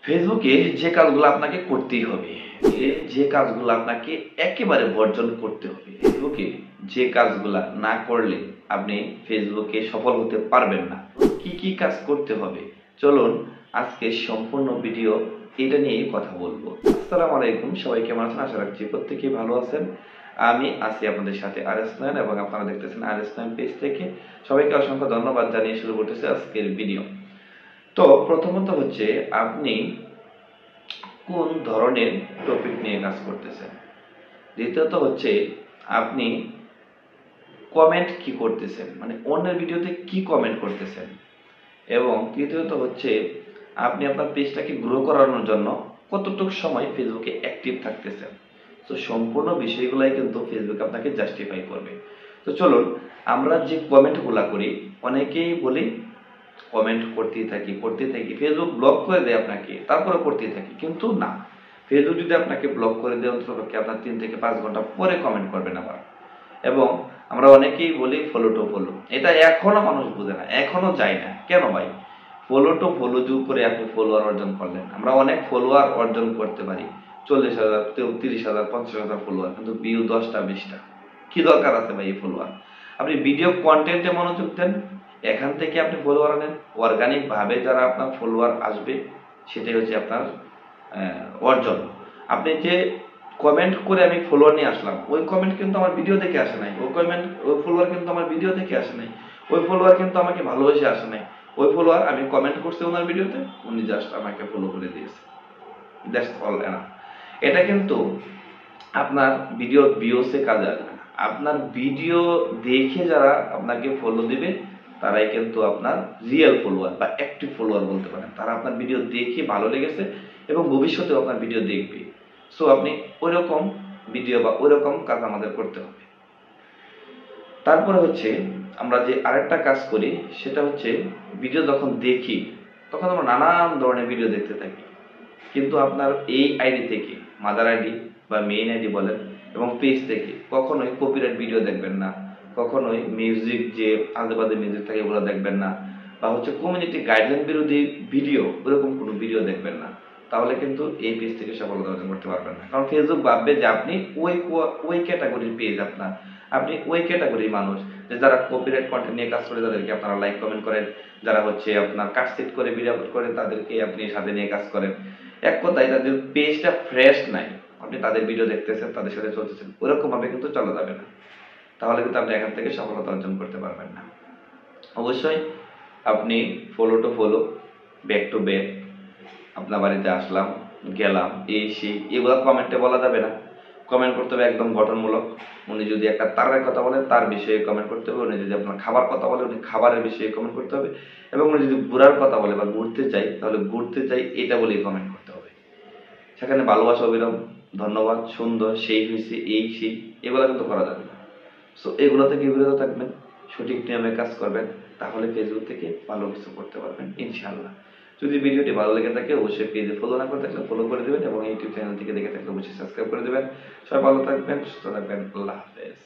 ফেসবুকে যে কাজগুলো আপনাকে করতেই হবে, যে কাজগুলো আপনাকে একেবারে বর্জন করতে হবে, ফেসবুকে যে কাজগুলা না করলে আপনি ফেসবুকে সফল হতে পারবেন না। কি কি কাজ করতে হবে চলুন আজকে সম্পূর্ণ ভিডিও এটা নিয়েই কথা বলবো। আসসালামু আলাইকুম, সবাই কেমন আছেন? আশা রাখছি প্রত্যেকেই ভালো আছেন। আমি আছি আপনাদের সাথে RS9 এবং আপনারা দেখতেছেন RS9 পেজ থেকে। সবাইকে অসংখ্য ধন্যবাদ জানিয়ে শুরু করতেছি আজকের ভিডিও। তো প্রথমত হচ্ছে আপনি কোন ধরনের টপিক নিয়ে কাজ করতেছেন। দ্বিতীয়ত হচ্ছে আপনি কমেন্ট কি করতেছেন, মানে অন্যের ভিডিওতে কি কমেন্ট করতেছেন। এবং তৃতীয়ত হচ্ছে আপনি আপনার পেজটাকে গ্রো করানোর জন্য কতটুকু সময় ফেসবুকে অ্যাক্টিভ থাকতেছেন। তো সম্পূর্ণ বিষয়গুলাই কিন্তু ফেসবুক আপনাকে জাস্টিফাই করবে। তো চলুন আমরা যে কমেন্টগুলা করি, অনেকেই বলি কমেন্ট করতেই থাকি, ফেসবুক ব্লক করে দেয় আপনাকে, তারপরে করতেই থাকি। কিন্তু না, ফেসবুক যদি আপনাকে ব্লক করে দেয় অন্ততপক্ষে আপনার 3 থেকে 5 ঘন্টা পরে কমেন্ট করবেন আবার। এবং আমরা অনেকেই বলি ফলো টু ফলো, এটা এখনো মানুষ বুঝে না, এখনো যায় না। কেন ভাই? ফলো টু ফলো যুগ করে আপনি ফলোয়ার অর্জন করলেন। আমরা অনেক ফলোয়ার অর্জন করতে পারি, 40,000, 30,000, 50,000 ফলোয়ার, কিন্তু ভিউ 10টা 20টা। কি দরকার আছে ভাই এই ফলোয়ার? আপনি ভিডিও কন্টেন্টে মনোযোগ দেন, এখান থেকে আপনি ফলোয়ার আনেন। অর্গানিক ভাবে যারা আপনার ফলোয়ার আসবে সেটাই হচ্ছে আপনার অর্জন। আপনি যে কমেন্ট করে আমি ফলোয়ার নিয়ে আসলাম, ওই কমেন্ট কিন্তু আমার ভিডিও দেখে আসে নাই, ওই ফলোয়ার কিন্তু আমার ভিডিও দেখে আসে নাই, ওই ফলোয়ার কিন্তু আমাকে ভালোবেসে আসে নাই। ওই ফলোয়ার আমি কমেন্ট করছি ওনার ভিডিওতে, উনি জাস্ট আমাকে ফলো করে দিয়েছে। That's all enough. এটা কিন্তু আপনার ভিডিও ভিউসে কাজে আসবে না। আপনার ভিডিও দেখে যারা আপনাকে ফলো দিবে তারাই কিন্তু আপনার রিয়েল ফলোয়ার বা অ্যাক্টিভ ফলোয়ার বলতে পারেন। তারা আপনার ভিডিও দেখে ভালো লেগেছে এবং ভবিষ্যতেও আপনার ভিডিও দেখবে। সো আপনি ওইরকম ভিডিও বা ওইরকম কাজ আমাদের করতে হবে। তারপরে হচ্ছে আমরা যে আরেকটা কাজ করি সেটা হচ্ছে ভিডিও যখন দেখি তখন আমরা নানান ধরনের ভিডিও দেখতে থাকি, কিন্তু আপনার এই আইডি থেকে, মাদার আইডি বা মেইন আইডি বলেন এবং পেজ থেকে কখনোই কপিরাইট ভিডিও দেখবেন না, কখনোই মিউজিক যে আজেবাজে মিউজিক থাকে ওগুলো দেখবেন না, বা হচ্ছে কমিউনিটি গাইডলাইন বিরোধী ভিডিও ওরকম কোনো ভিডিও দেখবেন না। তাহলে কিন্তু এই পেজ থেকে সফলতা অর্জন করতে পারবেন না। কারণ ফেসবুক ভাববে যে আপনি ওই ক্যাটাগরির পেজ, আপনি ওই ক্যাটাগরির মানুষ যে যারা কপিরাইট কন্টেন্ট নিয়ে কাজ করে তাদেরকে আপনারা লাইক কমেন্ট করেন, যারা হচ্ছে আপনার কাটসিট করে ভিডিও আপলোড করেন তাদেরকে আপনি সাথে নিয়ে কাজ করেন। এক কথায় তাদের পেজটা ফ্রেশ নাই, আপনি তাদের ভিডিও দেখতেছেন, তাদের সাথে চলতেছেন, ওরকম ভাবে কিন্তু চলা যাবে না। তাহলে কিন্তু আপনি এখান থেকে সফলতা অর্জন করতে পারবেন না। অবশ্যই আপনি follow to follow, back to back, আপনার বাড়িতে আসলাম গেলাম এই সেই এগুলো কমেন্টে বলা যাবে না। কমেন্ট করতে হবে একদম গঠনমূলক। উনি যদি একটা তারের কথা বলে তার বিষয়ে কমেন্ট করতে হবে, উনি যদি আপনার খাবার কথা বলে উনি খাবারের বিষয়ে কমেন্ট করতে হবে, এবং উনি যদি ঘোরার কথা বলে বা ঘুরতে চাই তাহলে ঘুরতে চাই এটা বলেই কমেন্ট করতে হবে। সেখানে ভালোবাসা অবিরাম, ধন্যবাদ, সুন্দর, সেই হয়েছে, এই সেই এগুলো কিন্তু করা যাবে না। সো এগুলো থেকে বিরত থাকবেন, সঠিক নিয়মে কাজ করবেন, তাহলে ফেসবুক থেকে ভালো কিছু করতে পারবেন ইনশাআল্লাহ। যদি ভিডিওটি ভালো লেগে থাকে অবশ্যই পেজে ফলো না করে থাকলে ফলো করে দেবেন এবং ইউটিউব চ্যানেল থেকে দেখে থাকলে অবশ্যই সাবস্ক্রাইব করে দেবেন। সবাই ভালো থাকবেন, সুস্থ থাকবেন, আল্লাহ হাফেজ।